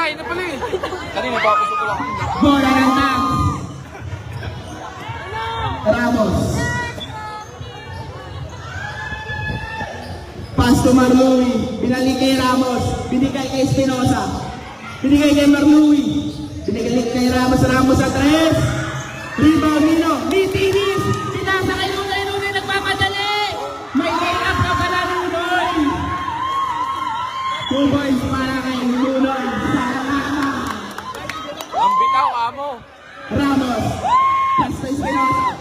yun na pala eh. Kanina pa ako lang. Bola ng tap. Ramos. Pass to Marluwi. Binalik kay Ramos. Binigay kay Espinosa. Binigay kay Marluwi. Binigay kay Ramos. Ramos sa 3. Rebound Nino. Nitinis. Pinasa kay Nunoy. Nunoy nagpapadali. May take-up na pala Nunoy. 2 points para kay Nunoy. Ang bitaw, amo. Ramos. Pass to Espinosa.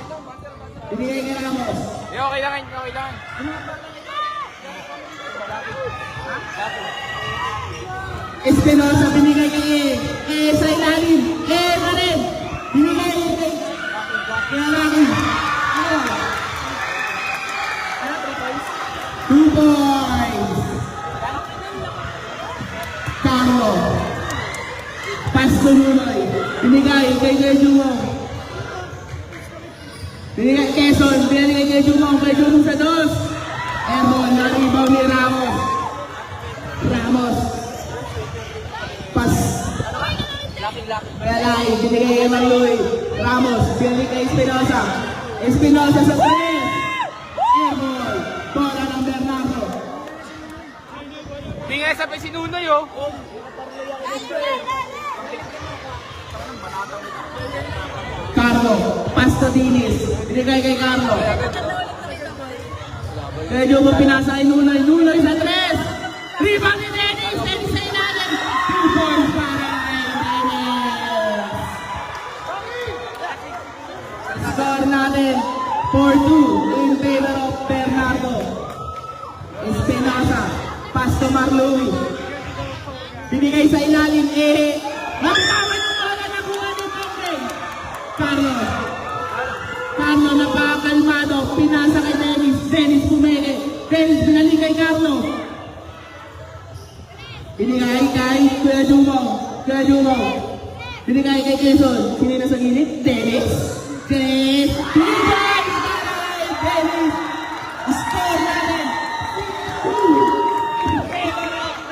Binigay kay Ramos. Okay lang, okay lang. Espinosa binigay kay sa ilalim. Pa rin. Binigay kay Laki. 2 points. Carlo. Pass to Nunoy. Binigay kay Jumong. Binigay Quezon. Binigay kay Jumong. Kay Jumong sa 2. Airborne. Na-rebound ni Ramos. Ramos. Pass. Kaya Lai, binigay kay Marluwi. Ramos, binigay kay Espinosa. Espinosa sa 3. Airborne. Bola ng Bernardo. Hindi nga sabay si Nunoy oh. Carlo. Pass to Dinis. Binigay kay Carlo. Kaya Jomo pinasa kay Nunoy. Nunoy sa 3. Rebound ni Dennis. Dennis sa ilalim. 2 points para kay Dennis. Score natin 4-2 in favor of Bernardo. Espinosa. Pass to Marluwi. Binigay sa ilalim. Nabitawan yung bola na kuha ni Pongkeng. Carlos. Carlo napakalmado. Pinasa kay Dennis. Dennis pumili. Dennis binalik kay Carlo. Binigay kay Kuya Jumong. Kuya Jumong. Binigay kay Quezon. Sino na sa gilid? Dennis. Dennis. Binigay kay Dennis. Score natin.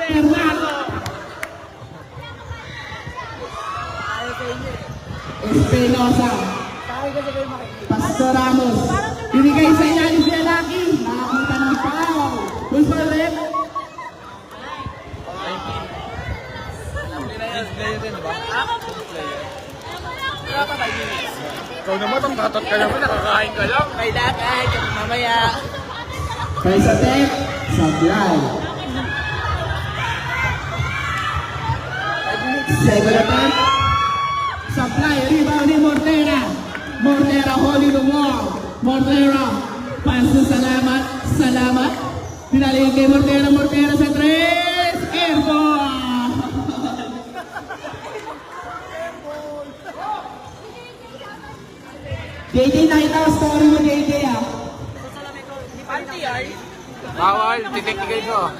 Bernardo. Espinosa. Pastor Ramos. Binigay sa ilalim si Alaki. Nakakita ng foul. Full foul rin. Ikaw naman, ang tatot ka naman, nakakain ka lang. Kailangan, mamaya. Kaya sa tech, supply. Second attempt. Supply, rebound ni Mortera. Mortera holding the wall. Mortera, pass to Salamat. Salamat. Pinaligay kay Mortera. Mortera sa 3. Airball. JJ, nakita ko story mo JJ ah. Bawal, titiktigay ko.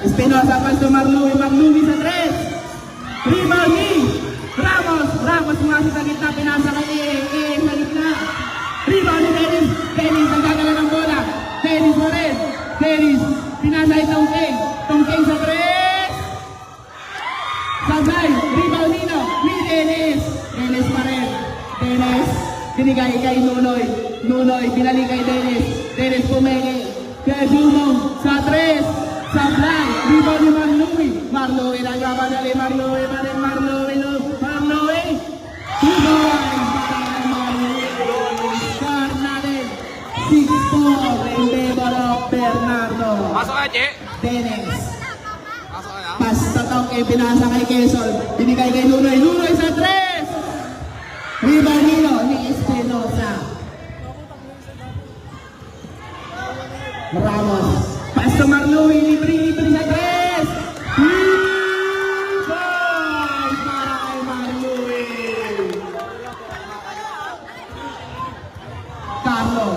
Espinosa pass to Marluwi. Marluwi sa 3. Rebound ni Ramos. Ramos sumasok sa gitna. Pinasa kay sa gitna. Rebound ni Dennis. Dennis ang gagala ng bola. Dennis mo rin. Dennis. Pinasa kay Tongkeng. Tongkeng sa 3. Sabay. Rebound Nino. Ni Dennis. Dennis pa rin. Dennis. Binigay kay Nunoy. Nunoy. Binalik kay Dennis. Dennis pumili. Kaya Jumong sa 3. Supply. Rebound ni Marluwi. Marluwi nagpapadali. Marluwi pa rin. Marluwi. Marluwi. 2 points para kay Marluwi. Score natin. 6-4 in favor of Bernardo. Pasok ka, Che. Dennis. Pasok ka na. Pass tatong kay pinasa kay Quezon. Binigay kay Nunoy. Nunoy sa 3. Rebound Nino ni Espinosa. Ramos. Pass to Marluwi. Libre sa 3. 3 points para kay Marluwi. Carlo.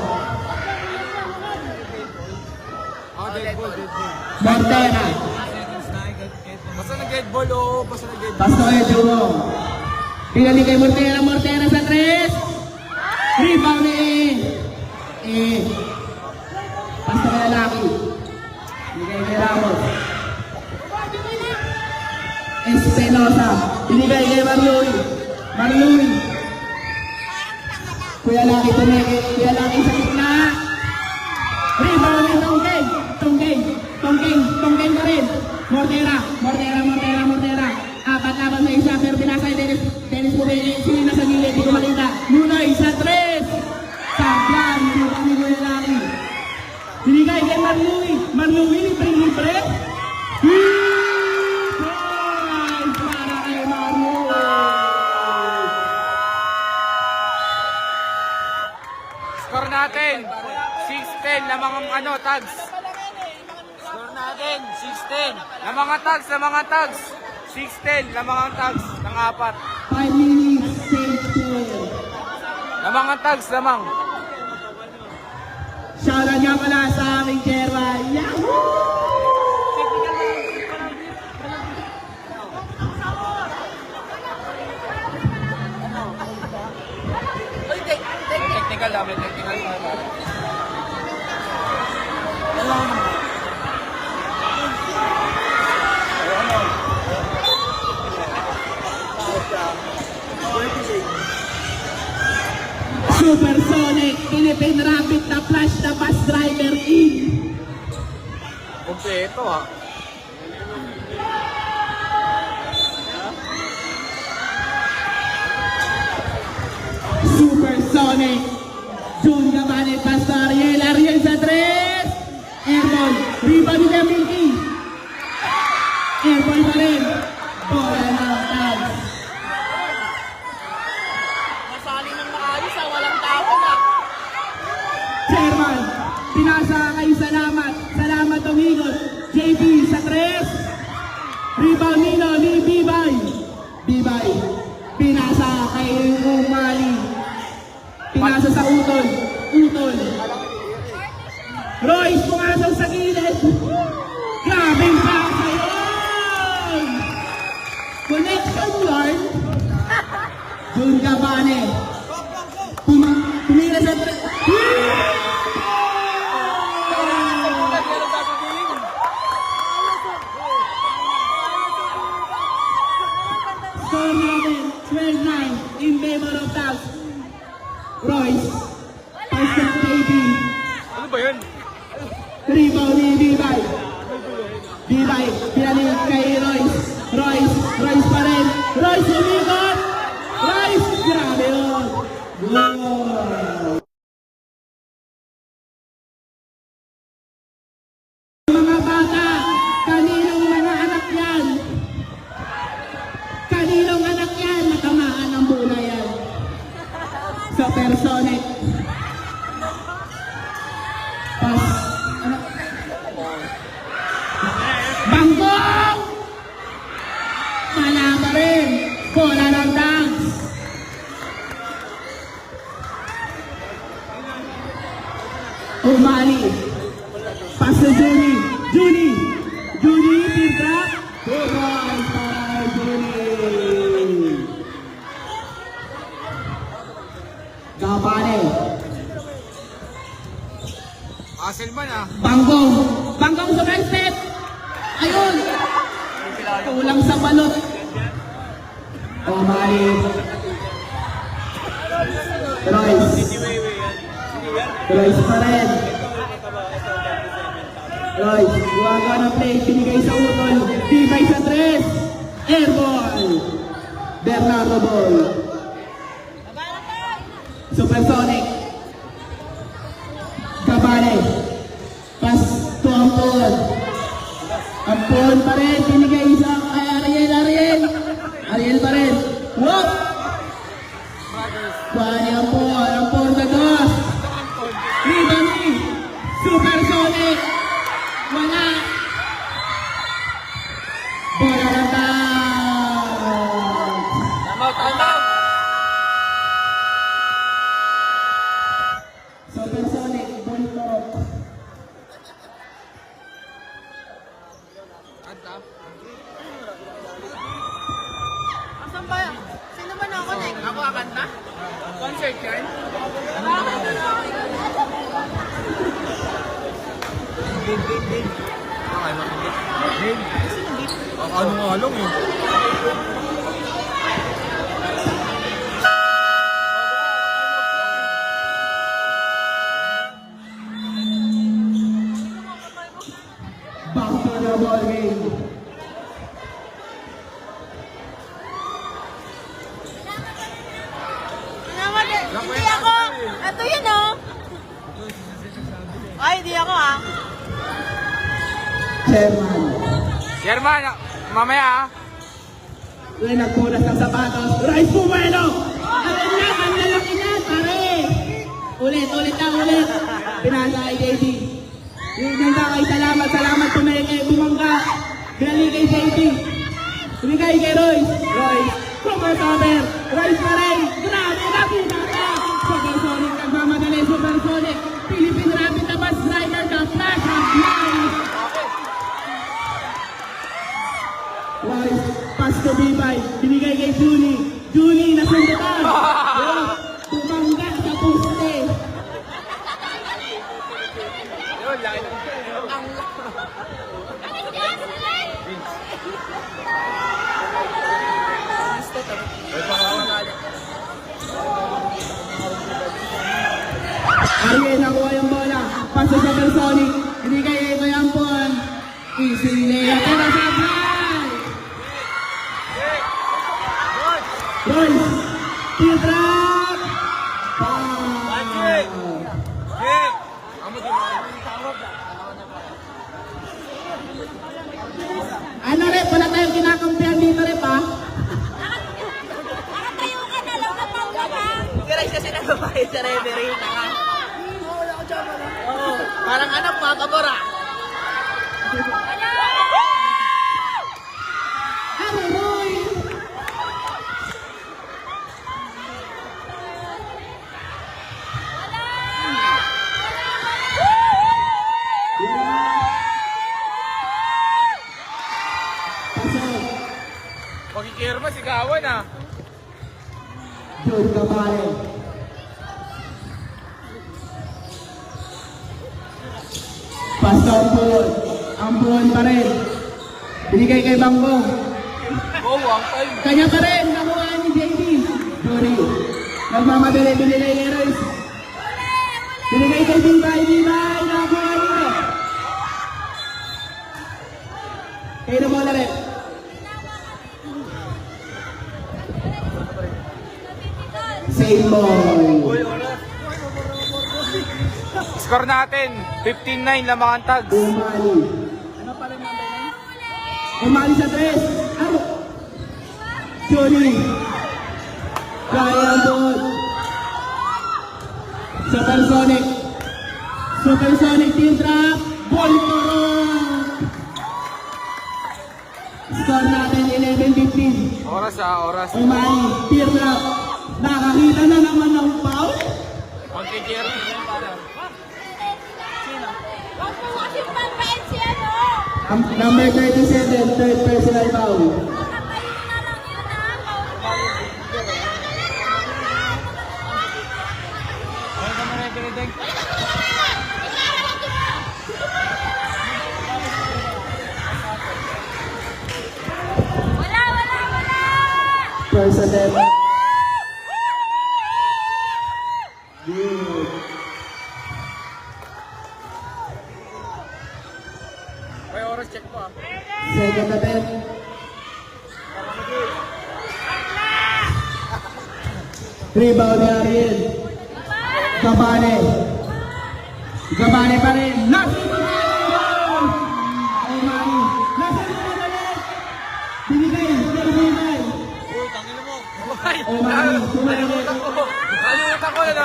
Oh, dead ball, dead ball. Mortera. Basta nag-dead ball, oh. Basta nag-dead ball. Pass to Ejumo. Pinali kay Mortera. Mortera sa 3. Rebound ni pass to kay Laki. Bigay kay Ramos. Espinosa. Rosa. Binigay kay Marloy. Marloy. Kuya Laki tumeke. Kuya Laki sa gitna. Rebound ni Tongkeng. Tongkeng pa rin. Mortera. Apat laban sa isa, pero pinasay Dennis Pumeli. Sino na sa gilid, di ko makita. Nunoy sa 3. Sablan, nilipang ni Kuya Laki. Binigay kay Marloy, libre. Points para kay Marloy. Score natin. 6-10 na mga tags. Score natin. 6-10. Na mga tags. 6-10 na mga tags ng 4. 5 minutes, save player. Na mga tags lamang. Shoutout nga pala sa aming Jerwa. Yahoo! Technical namin. Supersonic, Philippine Rabbit na flash na bus driver in. Kompleto ha. Supersonic, Jun Gabane, Pastor Ariel sa 3. Airball, rebound ni Milky. Airball pa rin. Bola ng tags. Masali ng maayos walang tao na. Chairman, pinasa kay Salamat Domingos. JB sa 3. Rebound Nino ni Bibay, pinasa kay Umali. Pinasa sa Utol. Royce pumasok sa gilid. Grabing pasa yun! Connection Lord. Jun Gabane. Pumila sa 3. Score natin, 12-9 in favor of Tags. Royce, pass to JB. Ano ba yun? Rebound ni Bibay, pinalik kay Royce. Royce pa rin. Royce umikot. Grabe yun. Goal. Mga bata, kaninong anak yan, matamaan ang bola yan. Supersonic. Pass. Banggong! Wala pa rin. Bola ng Tags. Umali. Pass to Juni. Pin drop. Good ball para Juni. Gabane. Aselman ah. Banggong sa right step. Ayun. Kulang sa balot. Umali. Royce pa rin. Royce, buwaga na play. Pinigay sa Utol. Bibay sa 3. Airball. Bernardo Ball. Supersonic. Gabane. Pass to Ampon. Ampon pa rin. Pinigay sa Ariel pa rin. Whoop! Bani Ampon na 2. Ribani. Supersonic. Wala. Bola ng Tags. Tama. Supersonic. Ball torok. Anta. Asan ba? Sino ba na-connect? Ako akanta? Concert yan? Okay, makinig. Ano nga lang eh. Back to the ball game. Naman, hindi ako. Ito yun, oh. Ay, hindi ako, ah. Chairman. Sherman, mamaya ah. Uy, nagpunas ng sapatos. Rice Pumelo! Ang lalaki na, pare! Ulit na, ulit. Pinasa kay JD. Yung ganda kay salamat Pumeke, bumangga. Binali kay JD. Binigay kay Royce. Royce, crossover. Royce pa rin. Grabe, napinaka. Supersonic, nagmamadali, Supersonic. Philippine Rapid na bus driver ka. Flash of life. Royce, pass to B5. Binigay kay Julie. Julie, nasundutan. Bumangga sa poste. Yun, laki ng Ariel, nakuha yung bola. Paso sa Supersonic. Binigay kay Koyampon. Easy layup. Pero sa fly. Royce. Team drop. Ano rep? Wala tayong kinakampihan dito rep ha? Nakatayo ka na lang na pangga ba? Garay kasi nagbabayad sa referee. Oo, parang anak mga kabora. Ano Roy? Pasok. Pagkikirma, sigawan ah. Jod Gabale. Pasok ang buwan. Ang buwan pa rin. Binigay kay Bangbong. Oh, ang time. Kanya pa rin. Nakuha ni JD. Sorry. Nagmamadali. Binigay kay Royce. Binigay kay Bibay. Nakuha niya. Kayo na bola rin. Same ball. Score natin, 15-9, lamang ang tags. Umali. Umali sa tres. Ano? Johnny. Kaya doon. Supersonic. Supersonic team trap. Ball turun. Score natin 11-15. Oras ah, oras. Umali. Team trap. Nakakita na naman ng foul. Pagkikirma. Huwag mo kasi pagkain siya, no? Number 37, third personal foul. Nakatayo na lang yun, ah. Wala! Personal. Good. May oras check po ah. Second attempt. Rebound ni Ariel. Gabane. Gabane pa rin. Nasa rebound! Omani. Nasa rebound ulit. Binigay. Binigay. Uy, tangin mo. Ay, Omani. nalimutan ko. Nalimutan ko na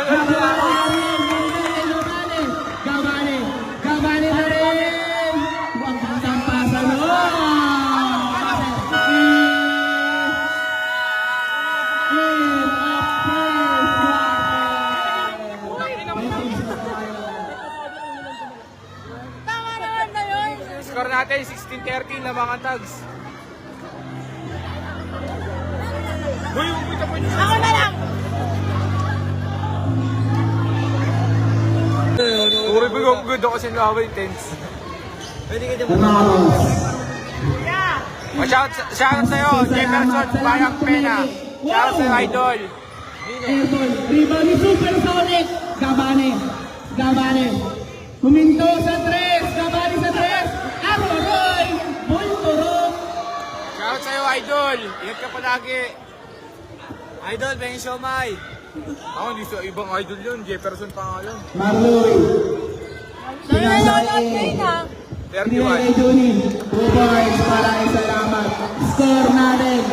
Gabane. Gabane na rin. Huwag kang tampasan. Tama naman na yun. Score natin, 16-13, lamang ang tags. Uy, umita po niyo. Ako na lang. Uri, good ako kasi laway, tense. Ramos. Shoutout sa'yo, Jefferson Bayang Pena. Shoutout sa'yo, idol. Airball. Rebound ni Supersonic. Gabane. Huminto sa 3. Gabane sa 3. Aroy. Bulturok. Shoutout sa'yo, idol. Ingat ka palagi. Idol, Beng Siomay. Ako, hindi sa ibang idol yun. Jefferson pangalan. Marloy. Nanonood kayo na. 31. 31. Junin. 2 points. Maraming salamat. Score natin.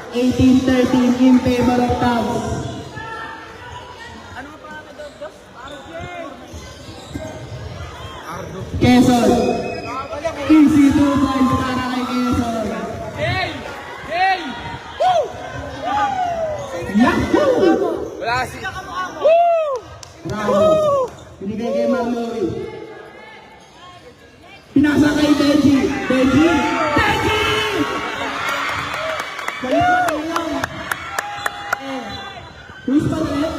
18-13 in favor of Cavs. Ardo. Quezon. Easy 2 points para kay Quezon. Hey! Hey! Woo! Yahoo! Wala si... Bravo. Binigay kay Marloy. Pinasa kay Benji. Benji! Balik pa tayo. Who's pa rin?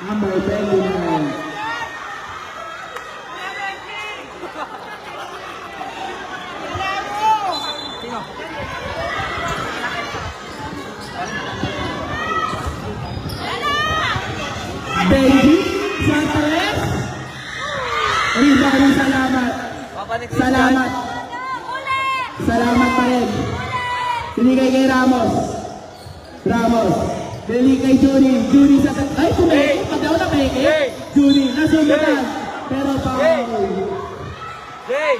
Number 29. Benji, sa 3. Rebound, salamat. Salamat pa rin. Binigay kay Ramos. Binigay kay Junie. Junie sa... Ay, pumeke. Pag ako na peke. Junie, nasubukan. Pero foul. Jay!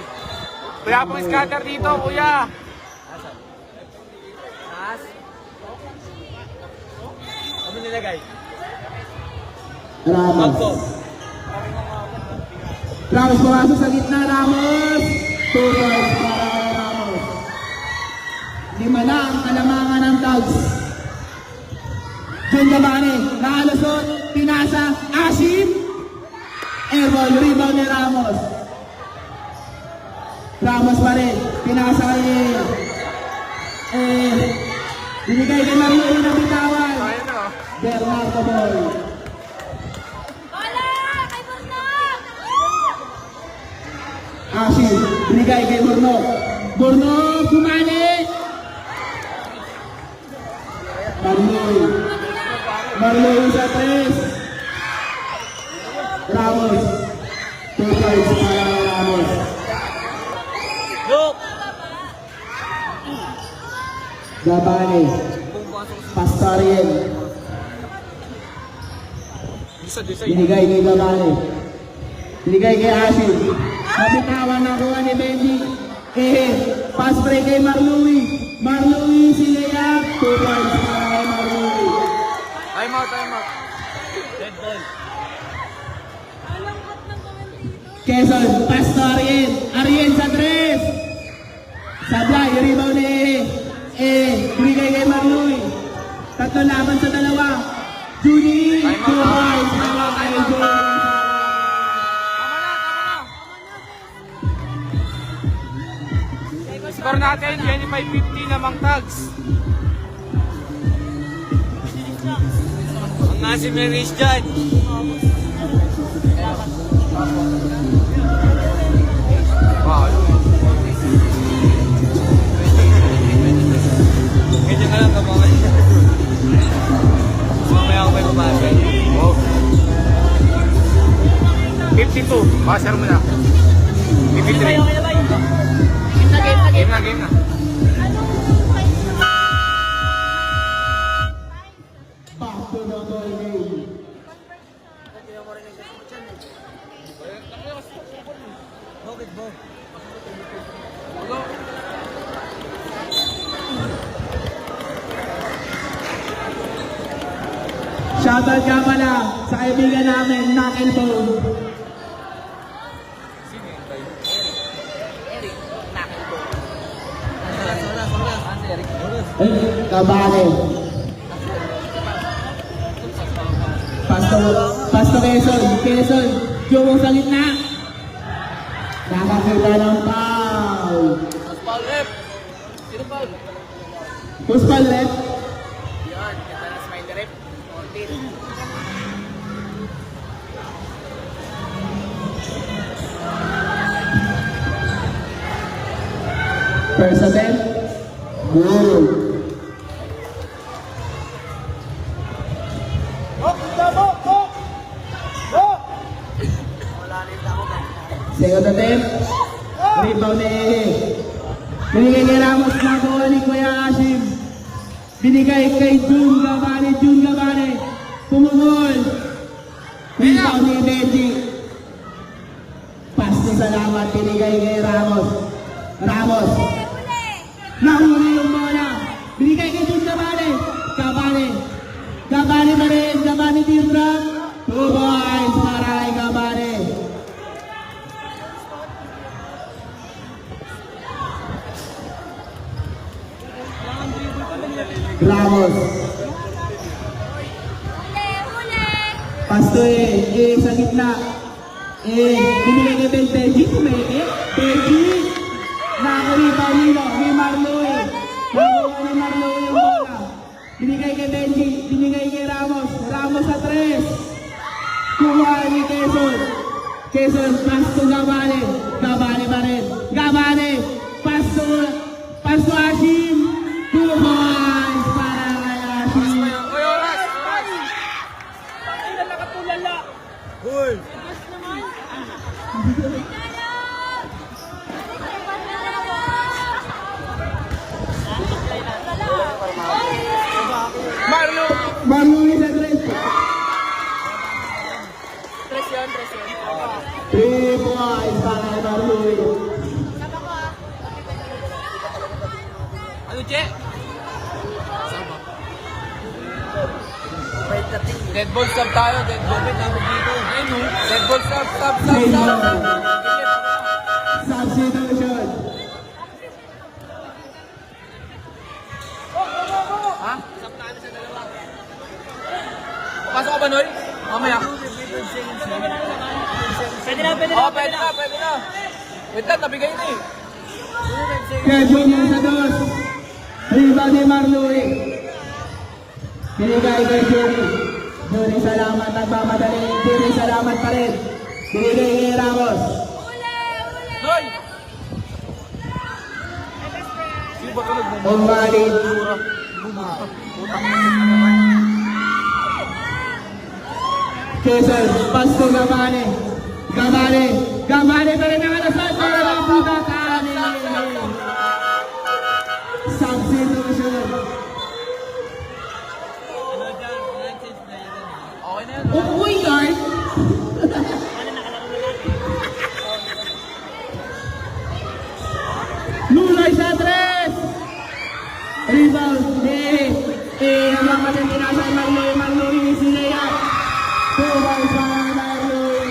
Wala pong scatter dito, kuya. Ano nilagay? Ramos pumasok sa gitna. Ramos. 2 points para kay Ramos. 5 na ang kalamangan ng Cavs. John Gabane, nakalusot, pinasa, Ashim. Airball, rebound ni Ramos. Ramos pa rin, pinasa kay binigay kay Marloy na bitawan. Ayun o. Bernardo Boy. Ashim, binigay kay Borno. Kumali. Marloy sa 3. Ramos. 2 points para kay Ramos. Gabane. Pastorian. Binigay kay Gabane. Binigay kay Ashim. Nabitawan na kuha ni Benji. Pass break kay Marloy. Si Leyak. 2 points para kay Marloy. Time out. Red ball. Quezon, Pastorian. Arien sa 3. Sablay, rebound ni binigay kay Marloy. 3 laban sa 2. Junie. 2 points para kay Junie. Score natin, 25-50 namang tags. Ang nasi Meris dyan. Wow. Ganyan ka lang kamangan. Mamaya ako may babasa. Wow. 52. Passer mo na. 53. Game na. Back to the ball game. Shoutout ka pala sa kaibigan namin, Knucklebone. Kabale. Pasto Quezon. Jumong sa gitna. Nakakita ng foul. Foul rep. Sino foul? Who's foul rep? Yan, kata na smile rep. Kontin. First attempt. Good. Second attempt. Rebound ni Ehe. Binigay kay Ramos, nakuha ni Kuya Ashim. Binigay kay Jun Gabane, pumukol. Rebound ni Benji. Pass na salamat, binigay kay Ramos. Nahuli yung bola. Binigay kay Jun Gabane pa rin, Gabane team drop. 2 points para kay Gabane. Ramos. Pasto sa gitna. Binigay kay Benji, Benji. Nakakalipaw nilo, ni Marloy. Nakuha ni Marloy yung bola. Binigay kay Benji, binigay kay Ramos. Ramos sa 3. Kuha ni Quezon, pasto Gabane pa rin. Gabane, pasto Ashim. 2 points para kay Ashim. Uy, oras! Uy! Marlo! Marloy sa 3. 3 points para kay Marloy. Ano, Che? Dead ball stop tayo, dead ball. Dead ball stop. Substitution. Ha? Pasok ka ba, Noy? Mamaya. Pwede na. Pwede na. Wait lang, nabigay na eh. Kevin sa 2. Rebound ni Marloy. Binigay kay Johnny, salamat. Nagmamadali. Johnny, salamat pa rin. Binigay kay Ramos. Noy! Sino ba ka nagmumura? Umalit. Quezon, pasto Gabane pa rin ang alasal para ng puta kanin. Substitution. Okay na yan. Uy, guard. Luloy sa 3. Rebound. Hanggang kasi tinasay Marloy si Lea. 2 points para Marloy.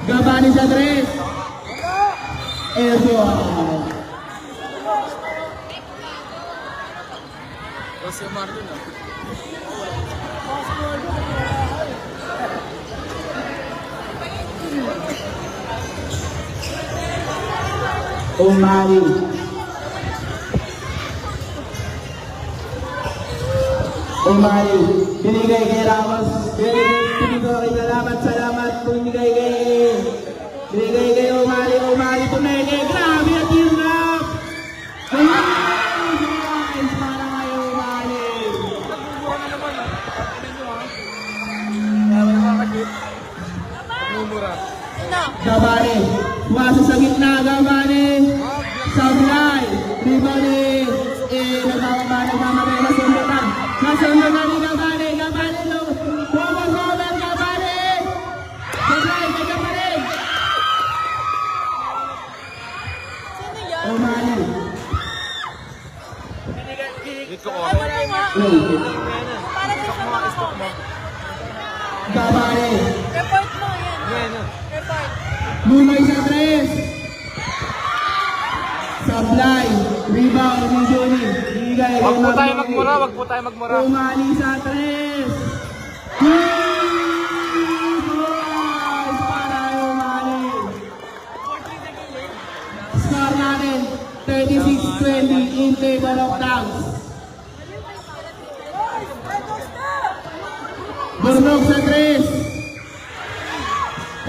Gabane sa 3. Airball. Kasi Marlo na. Umali. Binigay kay Ramos. Salamat. Binigay kay Umali. Tumeke. Grabe at yung rap. Guys, para kay Umali. Nagbubuha na naman ah. Tingnan nyo ah. Kaya nakakagit. Mumura. Gabane. Pumasok sa gitna. Gabane. Sablay. Ribane. Nagmamatay. Nasundan na ni Gabane. Gabane. Pumasok. Gabane. Sablay. Gabane. Sino yan? Umali. Ito ko. Ano nga? Para sa mga mo. Gabane. Report mo yan. Report. Luloy sa 3. Sablay. Rebound ni Johnny. Bigay. Wag po tayo magmura. Umali sa 3. Boys para Umali. Score natin 36-20 in favor of Tags. Burnog sa 3.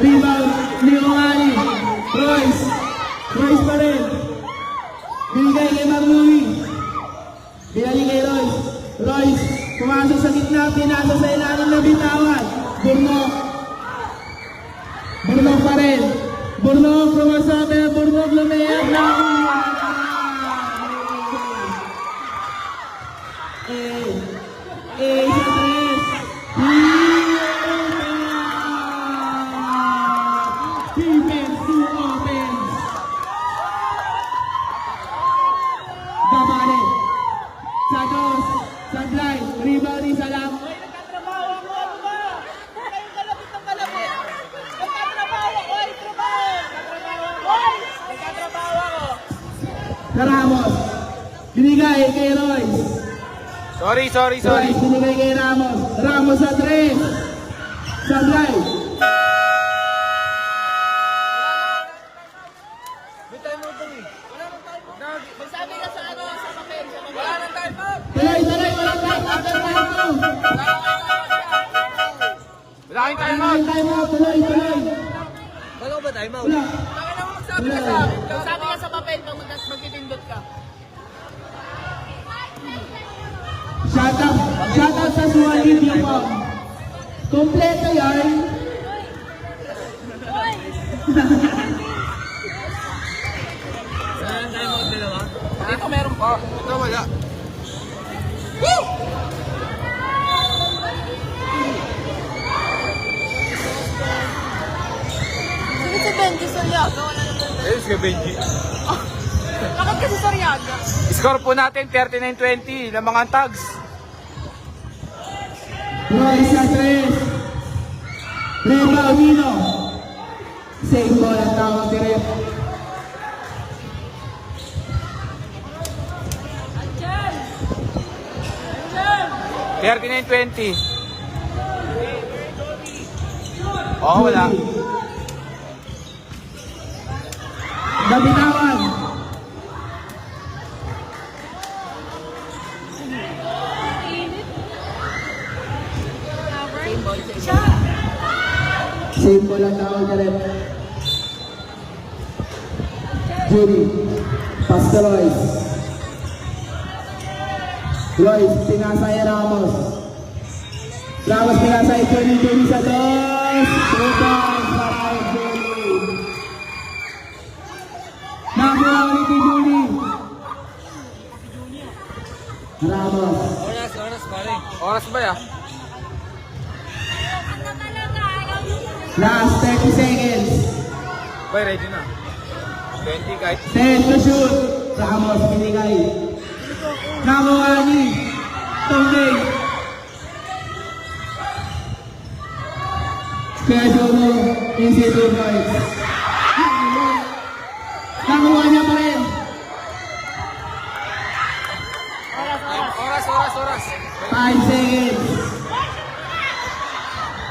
Rebound, Leoani. Royce. Royce pa rin. Binigay kay Marlui. Binalik kay Royce. Royce, pumasok sa gitna, pinasok sa ilalim ng bitawan. Burnok. Burnok pa rin. Burnok, pumasabi. Burnok, lumayag na. Sa tres. Defense to offense. Gabane. Sa dos. Sa drive. Rebound isa lang. Nagtatrabaho ako, ano ba? Huwag kayong kalapit ng kalapit. Nagtatrabaho ako, ay trabaho. Nagtatrabaho ako. Ramos. Binigay kay Royce. Sorry. Royce binigay kay Ramos. Ramos sa tres. Sa drive. Magsabi ka sa ano, sa papel. Wala nang time out. Tuloy. Walang time out. Walang time out. Wala kang time out. Walang time out. Tuloy. Wala ba time out? Wala. Magsabi ka sa akin. Magsabi ka sa papel pag magpipindot ka. Shout out sa Suwali Pipong. Kompleto yan. Dito meron pa. Ito wala. Sige si Benji Soriaga, wala naman. Ayos ka, Benji. Bakit kasi Soriaga? Score po natin 39-20 ng mga tags. Royce sa tres. Rebound Nino. Save ball ang tawag ni Rep. Andyan! Andyan! 39-20. Oh, wala. Nabitawan. Save ball ang tawag ni Rep. Judy. Pass to Royce. Royce, pinasay Ramos. Ramos pinasay Judy sa dos. 2 points para kay Judy. Nakuha ulit kay Judy. Ramos. Oras ba ya? Last 30 seconds. Bay, ready na. 20 kahit. 10 to shoot. Ramos binigay. Nakuha ni Tongay. Schedule mo in si 2 points. Nakuha niya pa rin. Oras. 5 seconds.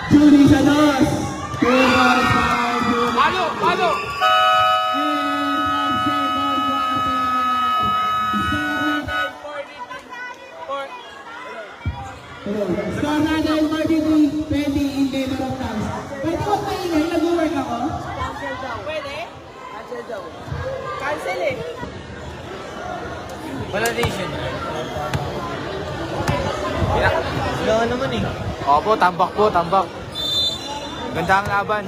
Judy sa dos. 2 points para Judy. Palo! And ang second quarter. Score natin 43-20 in favor of Tams. Pwede ko maingay, nag-work ako. Cancel daw. Pwede? Cancel daw. Cancel eh. Validation. Wala naman eh. Opo, tambak po, tambak. Ganda ang laban.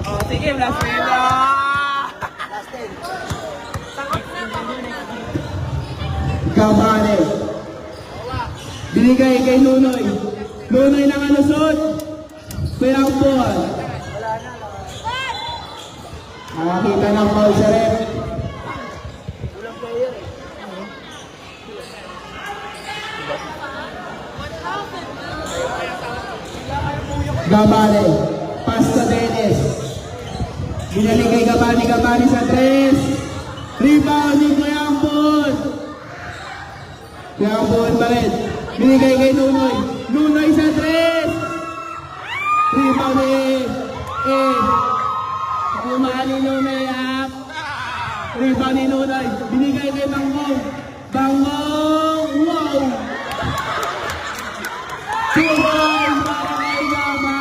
Oh, sige, last minute. Last 10. Gabane. Binigay kay Nunoy. Nunoy na malusot. Payang ball. Nakakita ng foul sa ref. Gabane. Pass to Dennis. Binalik kay Gabane sa tres. Rebound ni Kuyambon. Kuyambon pa rin. Binigay kay Nunoy. Nunoy sa tres. Rebound ni Umali Nunoy up. Rebound ni Nunoy. Binigay kay Bangong. Bangong. Wow. 2 points para kay Gabane.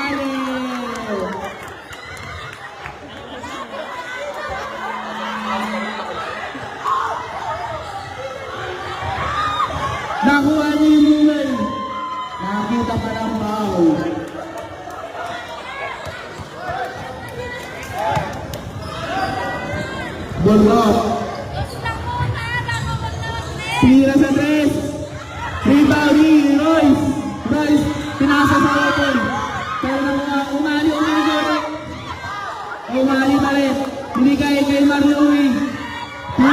Burnok. Tira sa 3. Rebound ni Royce. Royce, pinasa sa open. Pero umali dito. Umali pa rin. Binigay kay Marlowe. 3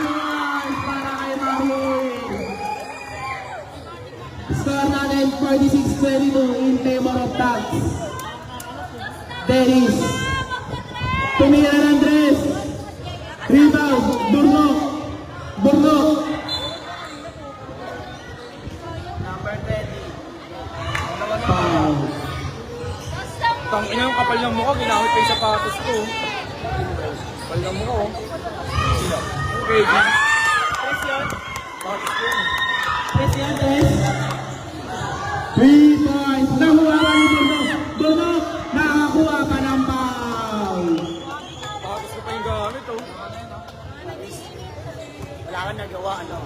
points para kay Marlowe. Score natin 46-22 in favor of Tags. Dennis. Tumira ng 3. Rebound. Burnok. Burnok. Foul. Tangina yung kapal ng mukha, ginamit pa yung sapatos ko. Kapal ng mukha, oh. Okay, G. Sapatos ko. 3 points. Nakuha ka ni Burnok. Burnok, nakakuha ka ng foul. Sapatos ko pa yung gamit, oh. Wala kang nagawa, ano?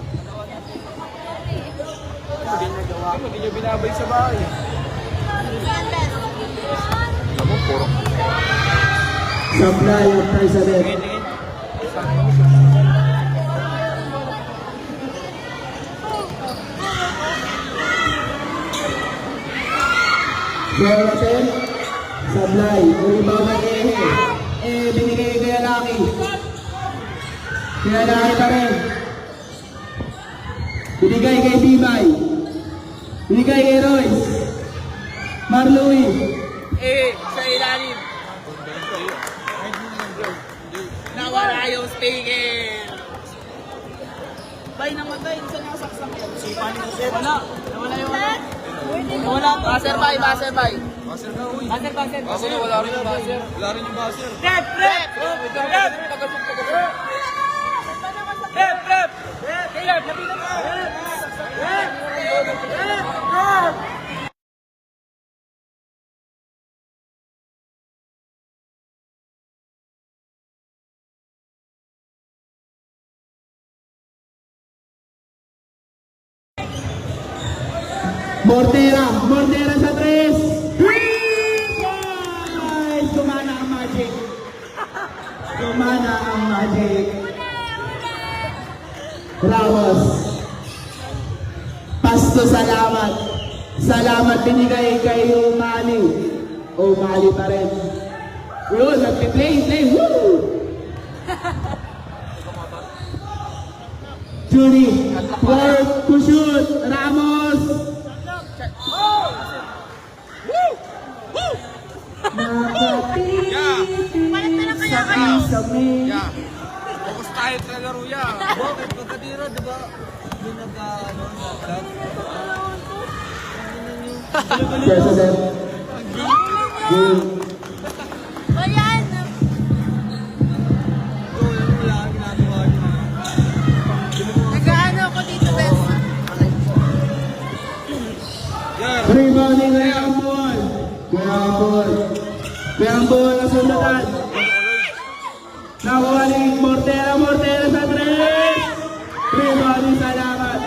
Hindi nyo binabay sa bahay. Ako, puro. Supply of President. Score natin. Supply. Rebound na binigay kay Alaki. Kaya Alaki pa rin. Binigay kay Tibay. Binigay kay Royce. Marlowe. Sa ilalim. Nawala yung speaker. Bay namatay, saan nakasaksak yun? Sipan ni Seth. Nawala yung ano? Nawala. Baser bay. Baser na, wala rin yung baser. Wala rin yung baser. Rep! Lapitan mo! Mortera sa 3. 3 points! Gumana ang magic. Gumana ang magic. Ramos. Pasto, salamat. Salamat binigay kay Umali. Umali pa rin. Yun, nagpi-play. Woo! Julie. Work to shoot. Ramos. Yeah. Focus tayo sa laro, yeah. Bakit? Pagkatira, diba? Yung President. Ayan! Nag-ano ako dito, Bes? Yeah. Rebounding kay Ambon. Kaya Ambon na sundatan. Nakuha ni Mortera sa 3. Rebounding, salamat.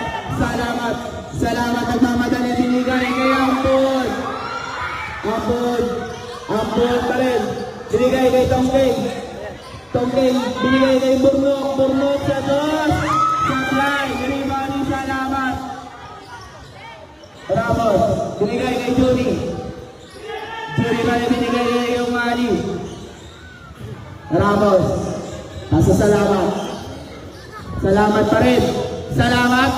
Nagmamadali binigay kay Ambon. Ambon pa rin. Binigay kay Tongkeng. Binigay kay Burnok sa 2. Supply. Rebounding, salamat. Ramos, binigay kay Judy pa rin binigay kay Umali. Ramos, salamat pa rin. Salamat.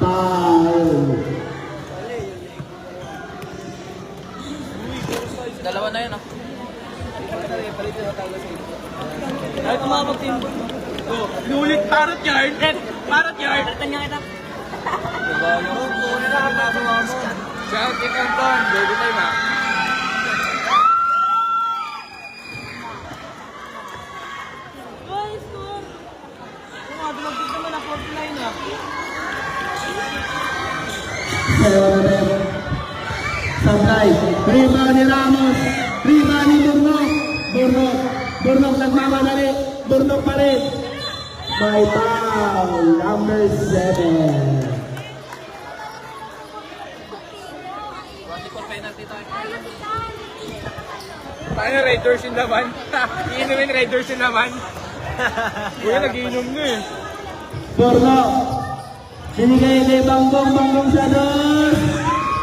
Foul. Dalawa na yun, ah. Ay, tumawag team. Nulit parot yard. Parot yard. Palitan niya kita. Shout kay Canton. Baby time, ha. Guys, score. Dumagdag naman na 49 na. Supply. Rebound ni Ramos. Rebound ni Burnok nagmamadali. Burnok pa rin. May foul. Number 7. Paano Raiders yung laman? Iinumin Raiders yung laman? Kuya, nagiinom na eh. Borno. Binigay kay Banggong sa dos.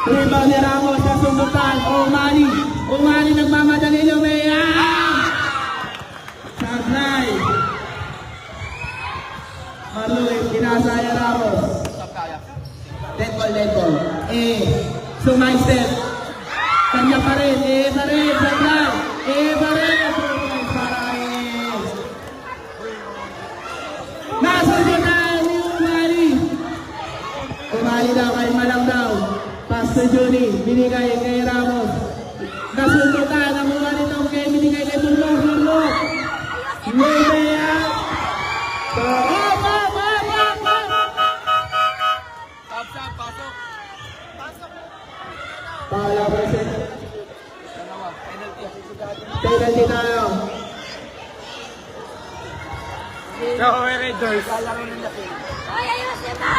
Rebound ni Ramos sa sundutan. Umali. Umali nagmamadali lumea. Sablay. Maluy, pinasaya Ramos. Dead ball. Sumaister. Kanya pa rin. Sablay. Pa rin. Paraes. Nasundutan ni Umali. Umali daw kay Malang daw. Pass to Johnny. Binigay kay Ramos. Nasundutan. Nakuha nito kay binigay kay Burlok. Lumea. Pasok. Paula present. Penalty tayo. Ciao, Raiders. Ay, ayusin mo!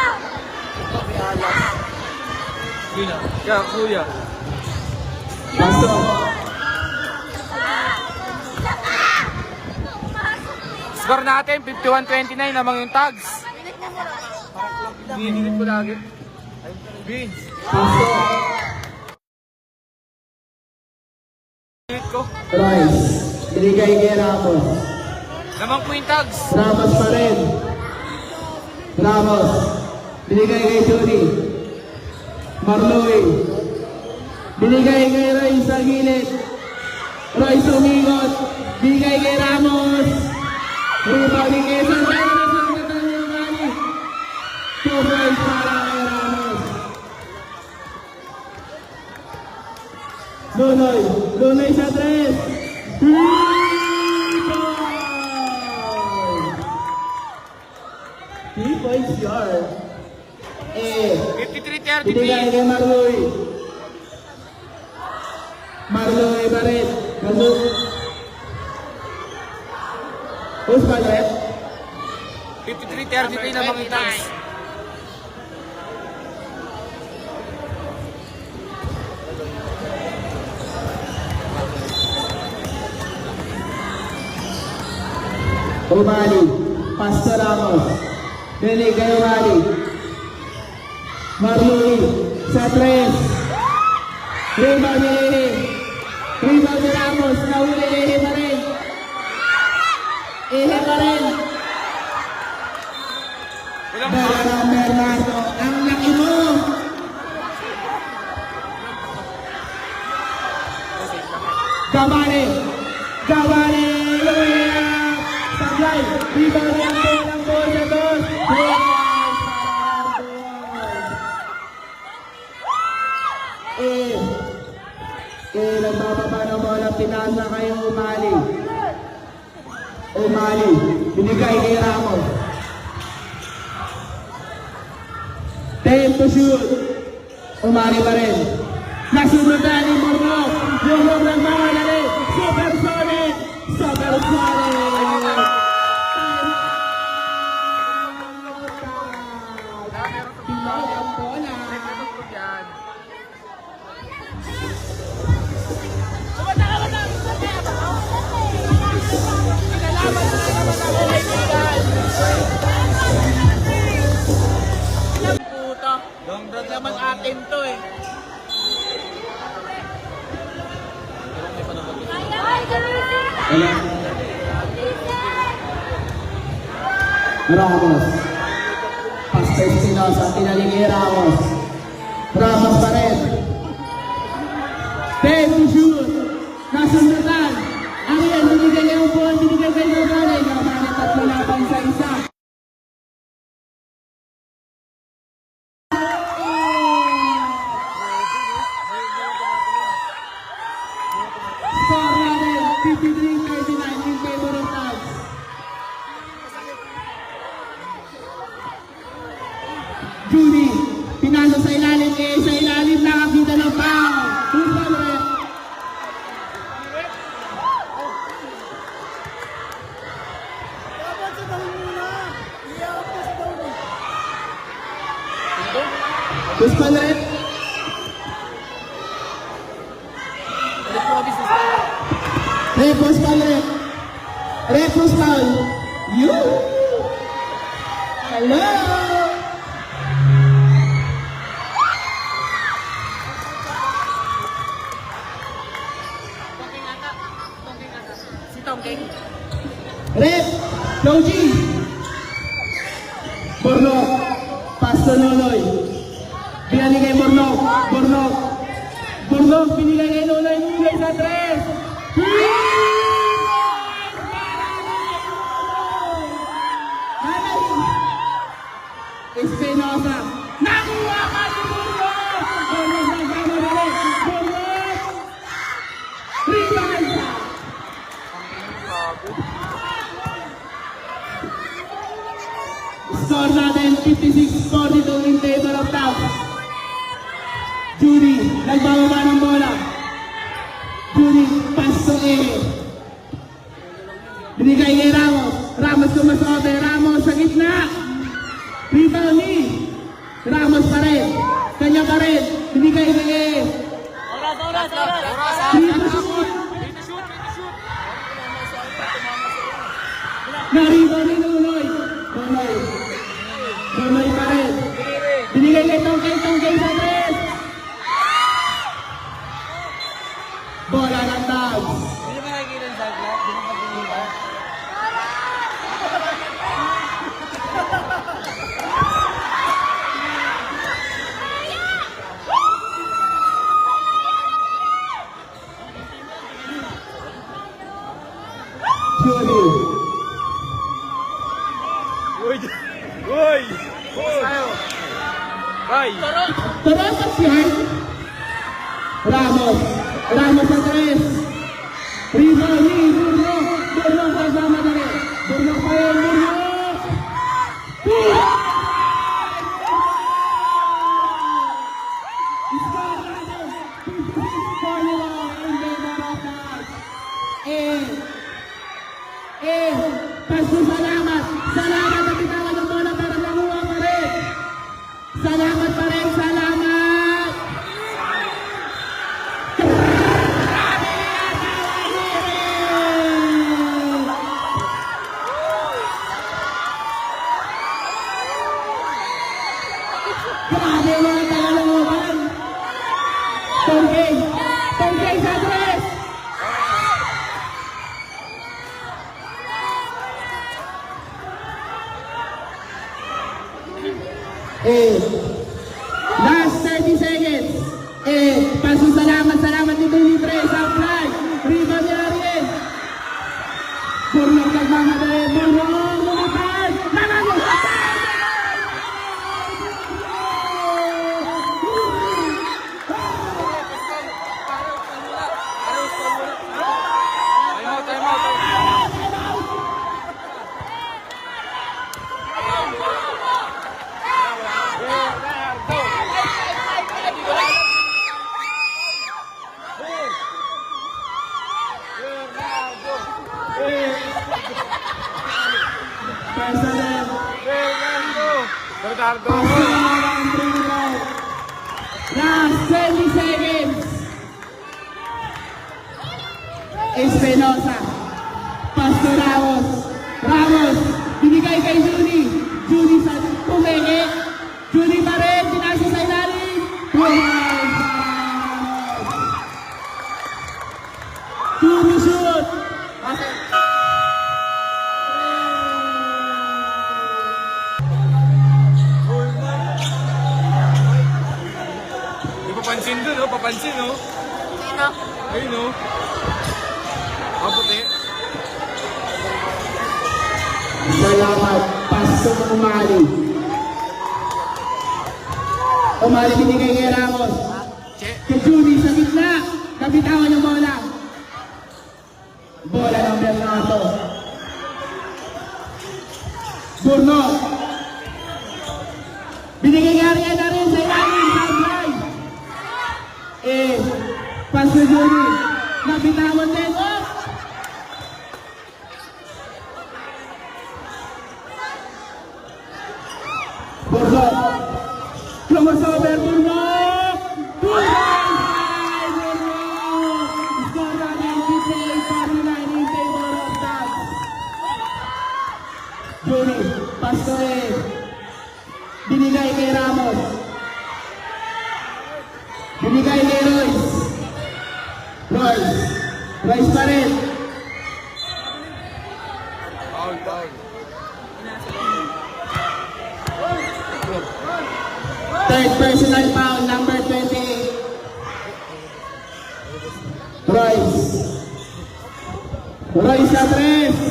Kaya, kuya. Pasok. Score natin, 51-29 lamang yung tags. Hinihinit ko lagi. Beans. Pasok. Hinihinit ko. Royce. Binigay kay Ramos. Lamang po yung tags. Ramos pa rin. Ramos. Binigay kay Johnny. Marloy. Binigay kay Royce sa gilid. Royce umingot. Binigay kay Ramos. Rebound ni Quezon. Kaya na sa mga Umali. 2 points para kay Ramos. Lunoy sa 3. 3 points yard. Binigay 53-33. kay Marloy. Marloy pa rin. Who's pa rin? 53-33 lamang yung tags. Umali. Pastor Ramos. Binigay kay Umali. Marloy sa 3. Rebound ni Lehe. Rebound ni Ramos. Nahuli Lehe pa rin. Lehe pa rin. Walang Dalang Bernardo. Ang laki mo. Gabane. Lumaya. Sablay. Rebound ni Ang ball sa 2. Nagbababa ng bola. Pinasa kayo Umali. Binigay kay Ramos. 10 to shoot. Umali pa rin. Nasunod ni Borno. Borno nagmamadali. Supersonic. Pinoy ang bola. Puta. Huwag naman atin to eh. Ramos. Pastor Espinosa. Pinaling kay Ramos. Ramos pa rin. 10 to shoot. Nasundutan. Ang yan, binigay kay Upon, binigay kay Gabane. Gabane 3 laban sa 1. Score natin, 53-39 in favor of Tags. Judy, pinalo sa ilalim. Repos foul, rep. Repos foul. You. Hello. Si Tongking. Rep. Logi. Bornok. Pasto Nonoy. Binali kay Bornok. Bornok. Bornok. Binigay kay Nonoy. Nonoy sa 3. Espinosa. Nakuha ka si Bornok. Bornok nagkamadali. Bornok. Rebound. Score natin 56-42 in favor of Taos. Judy, nagbababa ng bola. Judy, pass to A. Binigay kay Ramos. Ramos kumasobe. Ramos sa gitna. Rebound ni Ramos pa rin. Kanya pa rin. Binigay kay A. Oras. Rito shoot. Na-rebound ni Nunoy. Nunoy pa rin. Binigay kay Tongkay sa 3. Bola ng Taos. Hindi ba nakikita yung saglat? Hindi mo pag-inita? Judy. Uy! Bye! Terosas yan. Ramos. Ramos sa 3. Rebound ni Burnok. Burnok kasama na rin. Burnok pa rin. Burnok. Score natin. 56-41 in favor of Taos. Paso salamat. Salamat na bitawan ng bola pero nakuha pa rin. Salamat pa rin. Salamat. Grabe mga tagalangoban. Tongkay. Tongkay sa 3. Last 30 seconds. Paso salamat dito libre sa fly. Rebound ni Ariel. Burnok nagmamadali. Burnok lumipad. Nanalo. Time out! President. Bernardo! Last 20 seconds. Espinosa. Pasto Ramos. Ramos. Binigay kay Judy. Judy sa pumenge. Judy pa rin. Pinasa sa ilalim. Judy shoot. Di papansin dun, oh. Papansin, oh. Sino? Ayun, oh. Maputi. Salamat. Pasto Umali. Umali binigay kay Ramos. Kay Judy sa gitna. Kapitawan yung bola. Bola ng Bernardo. Burnok. Binigay kay Ariel na rin sa ilalim. Sideline. Pass to Judy. Kapitawan din. Oh! Burnok. Crossover. Burnok. Burnok. Score natin 58-49 Royce. Royce. Royce pa rin. Foul, foul. Third personal foul, number 28. Royce. Royce sa 3.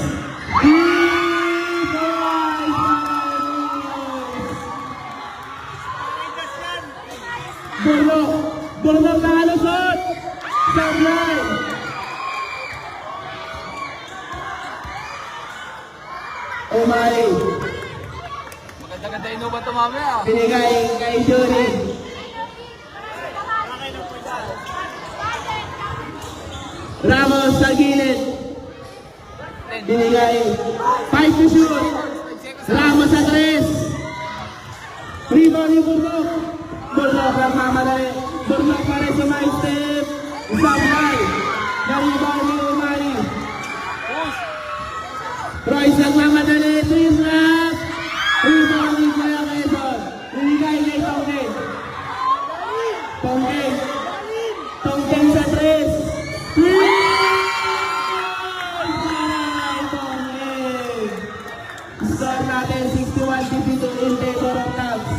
Bornok na halusot. Sablay. Umay. Maganda-ganda inuba ito mamaya. Binigay kay Jory. Ramos sa gilid. Binigay. 5 to shoot. Ramos sa 3. Rebound yung Bornok. Bornok ang mamadali. Bornok pa rin sa my step. Sablay. Na-rebound yung Umay. Royce ang mamadali. 3 snap. Rebound yung Kuya Quezon. Binigay kay Tongkeng. Tongkeng. Tongkeng sa 3. Score natin 61-52 in favor of Cubs.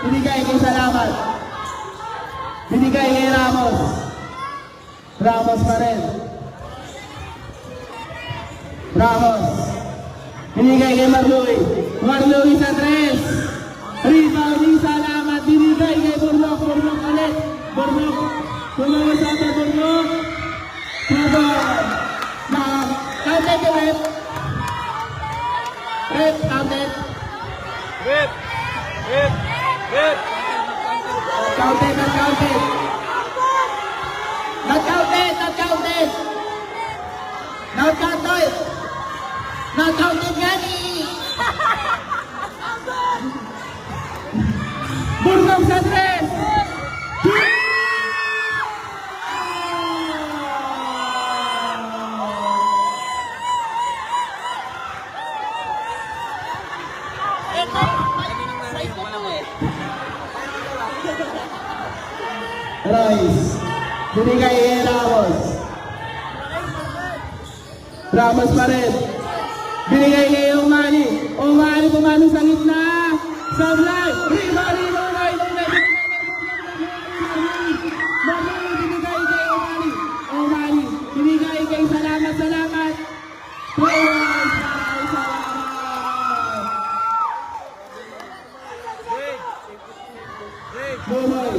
Binigay kay Salamat. Binigay kay Ramos. Ramos pa rin. Ramos. Binigay kay Marloy. Marloy sa 3. Rebound ni Salamat. Binigay kay Bornok. Bornok ulit. Bornok. Tumawa sa atin Bornok. Rebound. Counted the rep. Rep. Counted. Rip! Rip! Rip! Counted. Not counted. Not counted. Not counted. Not counted. Not counted gani. Bornok sa 3. Royce. Binigay kay Ramos. Ramos pa rin. Binigay kay Umani. Umani pumano sa gitna. Sablay. Rebound ni Umani. Binigay kay Umani. Umani. Binigay kay Salamat. Salamat. Salamat. Bonoy.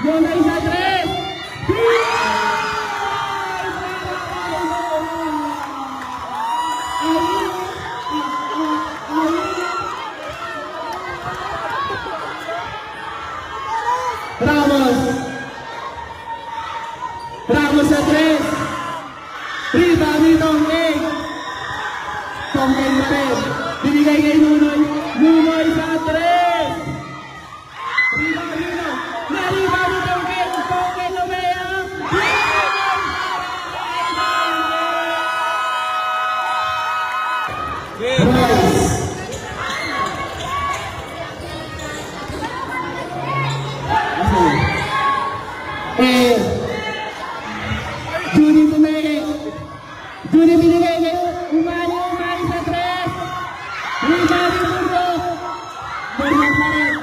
Bonoy sa 3. Ramos. Ramos sa 3. Rebound ni Tongkeng. Tongkeng pa rin. Binigay kay Nunoy. Nunoy sa 3. Rebound nino. Na-rebound ni Tongkeng. Tongkeng umayang. Royce. Judy pumili. Judy binigay kay Umani. Umani sa 3. Rebound ni Bornok. Bornok pa rin.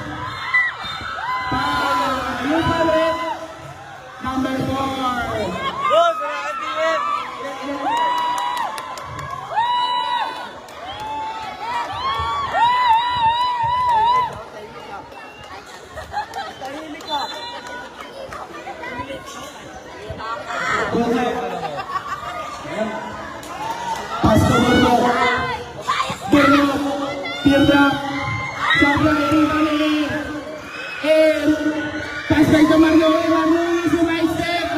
Yung palit. Number 4. Boss, nakakatilit! Pasto Bornok. Bornok. Teardrop. Sablay. Rebound. Pass by to Marloy. Marloy sumay-step.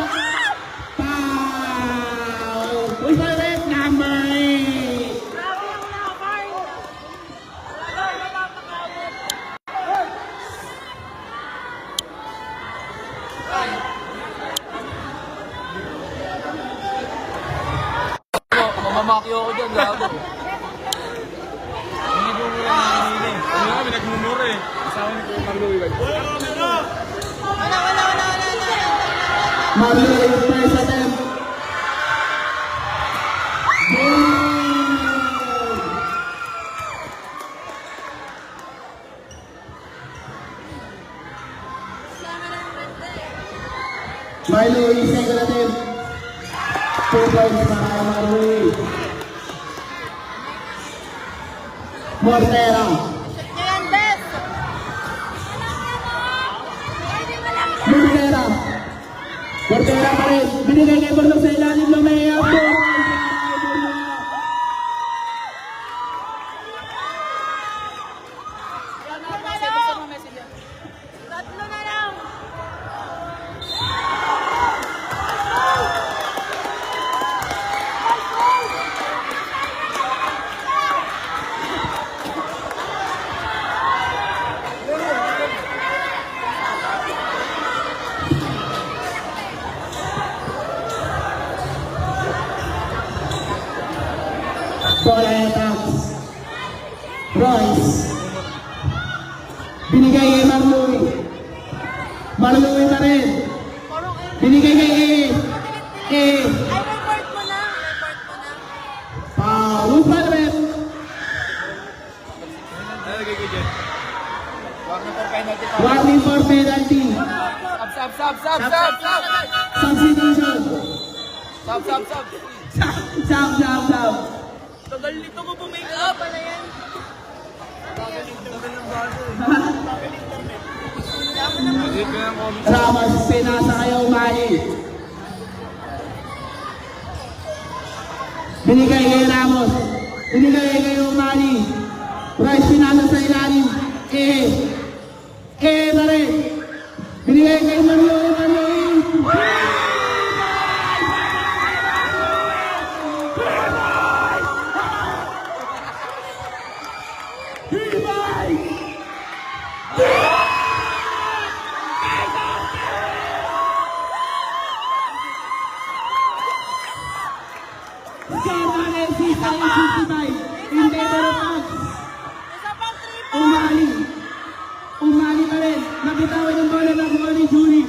Foul. Uy, palit. Number 8. Mamamakyo ako dyan, gago. Hindi mo mura nanginili. Ano nga, pinagmumura eh. Kasama ni Kuya Marlo. Wala. Marloy, first attempt. Goal! Marloy, second attempt. 2 points para Marloy. Mortera. Yan, best! Mortera. Mortera pa rin. Binigay kay Borlog sa ilalim. Lumea. Tatlo na lang! Boletas. Royce. Binigay kay Marloy. Marloy pa rin. Binigay kay A. Ay, report mo na! Report mo na! Foul pa rin. Warning for penalty. Sub. Substitution. Sub. Sub. Tagal nito ko make up. Pala yan! Ramos, pinasa kayo Umali. Binigay kay Ramos. Binigay kay Umali. Rice pinasa sa ilalim. Pa rin. Binigay kay Marloy. In favor of Tags. Isa pang 3 Umali pa rin. Nakitawan yung bola na kuha ni Julie.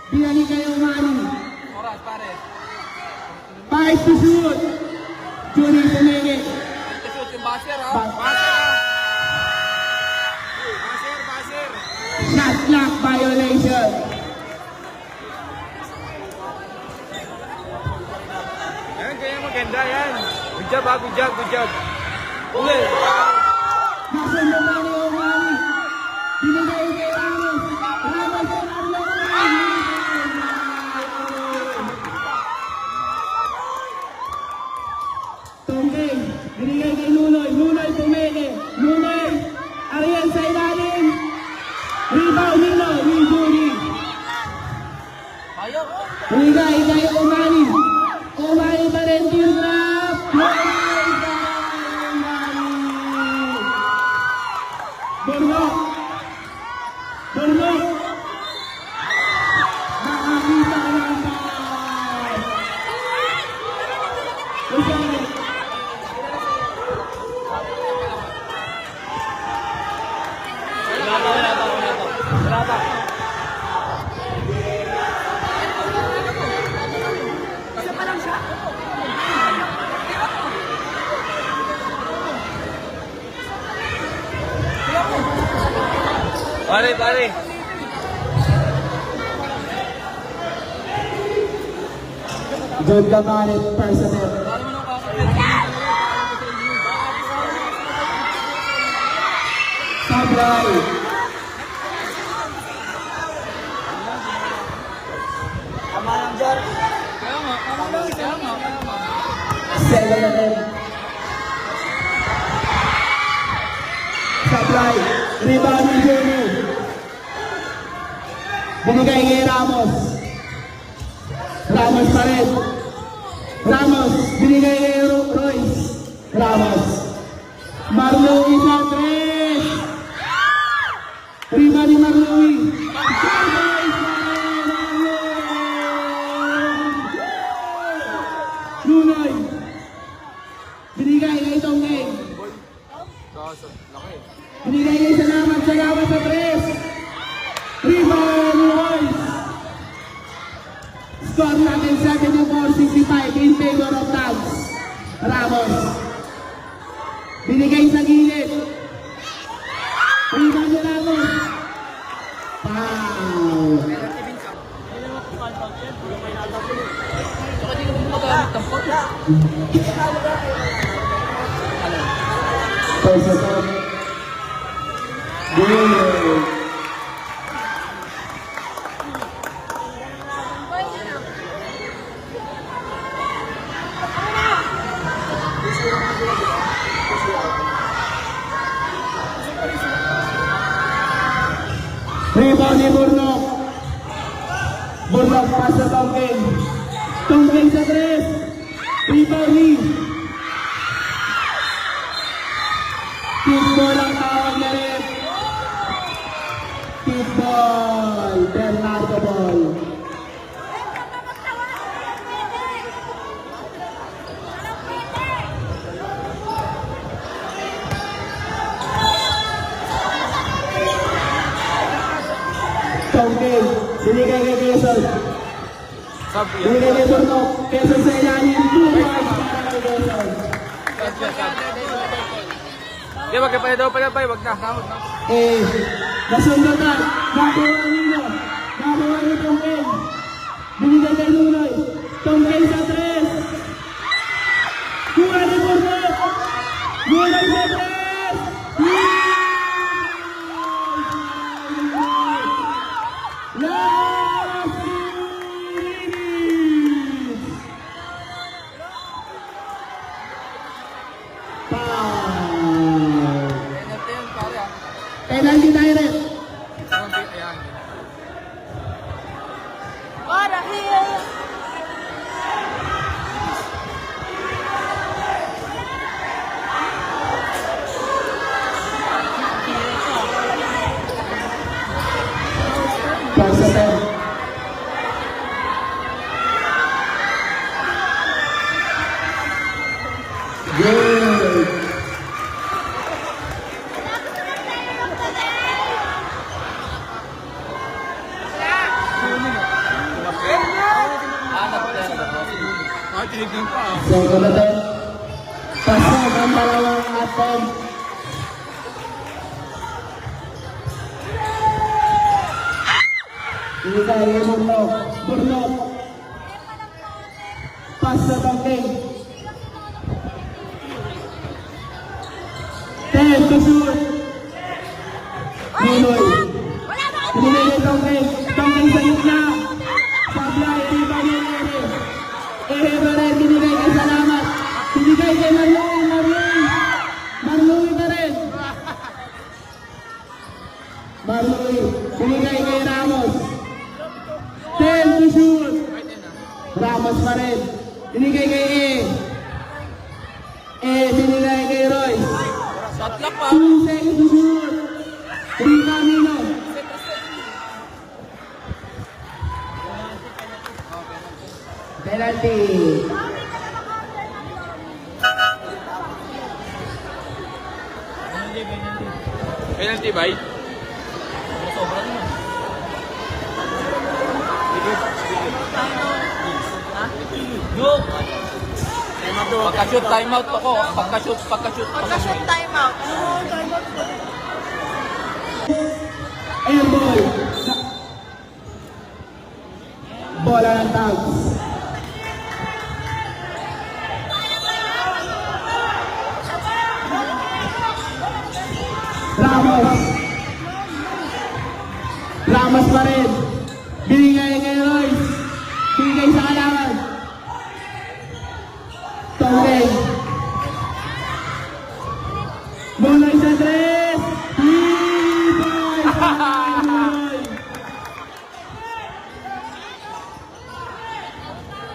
Binalik kay Umali. Oras, pare. 5 to shoot. Julie tumingin. Shoot yung baser, ha? Baser. Shot clock violation. Yan, kaya maganda yan. Good job. Uli. Nasundo pa ni Umali. Binigay kay Ramos. Ramos kay Marloy. Tongkeng. Binigay kay Nunoy. Nunoy tumingin. Nunoy. Ariel sa ilalim. Rebound Nino. Will Julie. Ayaw. Binigay kay Umali. Umali pa rin. Teardrop. Borlog. Nakakita ka ng foul. Usari. Wala pa. Pare. John Gamaret, personnel. Sablay. Tama lang dyan. Kaya nga. Second attempt. Sablay. Rebound ni Johnny. Binigay kay Ramos. Ramos pa rin. Ramos. Binigay kay Royce. Ramos. Marloy sa 3. Rebound ni Marloy. Nunoy. Binigay kay Tongkeng. Binigay kay Salamat sa 3. Rebound ni Royce. Score natin 74-65 in favor of Tags. Ramos. Binigay sa gilid. Rebound ni Ramos. Foul. First shot. Good. Rebound ni Burnok. Burnok pas sa Tongking. Tongking sa 3. Rebound ni. Kickball ang tawag na rin. Kickball. Bernardo ball. Tongking. Binigay kay Quezon. Sabi yan. Binigay kay Burnok. Quezon sa ilalim. 2 points para kay Quezon. Di, wag ka pala daw pala, bay. Wag na. Namot na. Nasundan. Nakuha nino. Nakuha ni Tongking. Binigay kay Nunoy. Tongking sa 3. Kuha ni Burnok. Nunoy sa 3. Last minutes. Foul. Penalty yan, pare, ah. Penalty direct. Ayan. Para here. Pass sa 10. Good. Ah, tinignan pa, ah. Second attempt. Pasok ang dalawang attempt. Ibigay kay Burnok. Burnok. Pass sa Tongking. 10 to shoot. Nunoy. Binigay kay Tongking. Tongking sa gitna. Sablay. Rebound ni Ehe. Ehe pa rin. Binigay kay Salamat. Binigay kay Marloy. Marloy. Marloy pa rin. Marloy. Binigay kay Ramos. 10 to shoot. Ramos pa rin. Binigay kay binigay kay Roy. Shot clock pa. 2 seconds to shoot. Rebound Nino. Penalty. Penalty, bay. Pagka-shoot, timeout ako. Pagka-shoot. Pagka-shoot timeout. Airball. Bola ng Tags. Ramos. Ramos pa rin. Binigay kay Royce. Binigay sa kalaban. Tongking. Buloy sa 3. 3 points.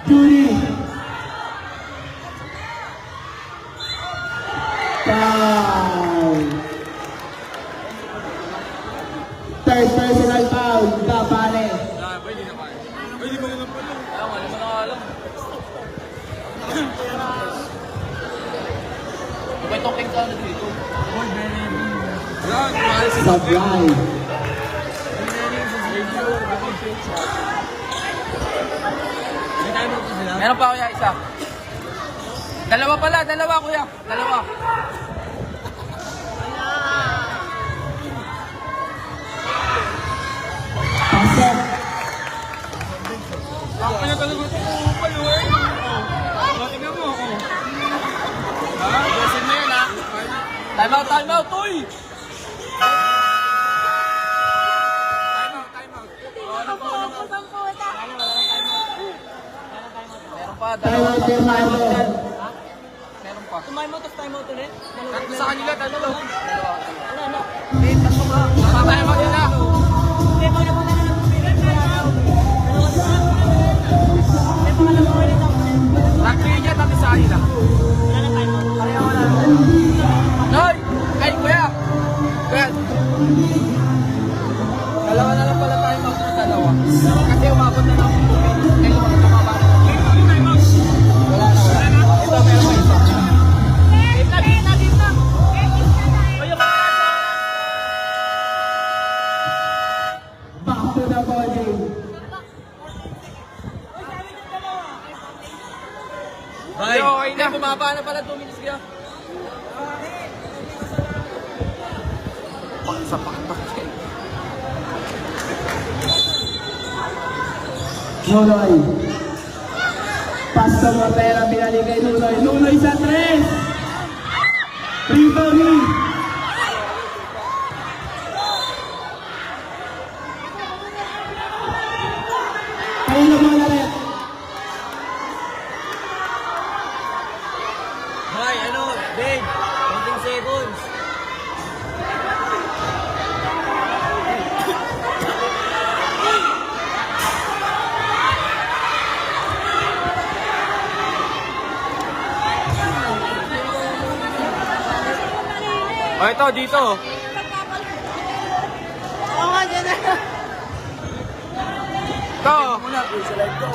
Judy. Foul. Third personal foul. Kapane. Ah, bay, di na kaya. Bay, di mo na pala. Alam, alam mo na alam. May Tongking ka na dito. Yan, mahal si Supply. Meron pa kuya, isa. Dalawa pala, dalawa kuya. Dalawa. Pasok. Ang kanya talaga ito palo eh. Tingnan mo ako. Ha? Gasin mo yun ha. Time out, uy! Time out. Ibang puta. Meron pa, Time out, Bernardo. Meron pa. Time out, time out ulit. Tatlo sa kanila, tatlo. Ano? Nakatime out yun na. Hindi, mga naman na lang. Tatlo yun yan, tatlo sa kanila. Noy! Ay, kuya! Kuya! Dalawa na lang pala tayo dalawa. Kasi umabot na lang. Kaya tumaba na lang. Wala na. Ito, meron pa isa. Back to the podium. Ay, okay na. Bumaba na pala 2 minutes kaya. Paksapak pa. Nunoy. Pastor Matera binalik kay Nunoy. Nunoy sa 3. Rebound. Kayo na mga laret. Hoy, ano? Babe, 20 seconds. O ito, dito. Oo nga, dyan na. Ito. Muna, sa live ko.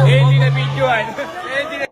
Eh, hindi na videoan. Eh, hindi na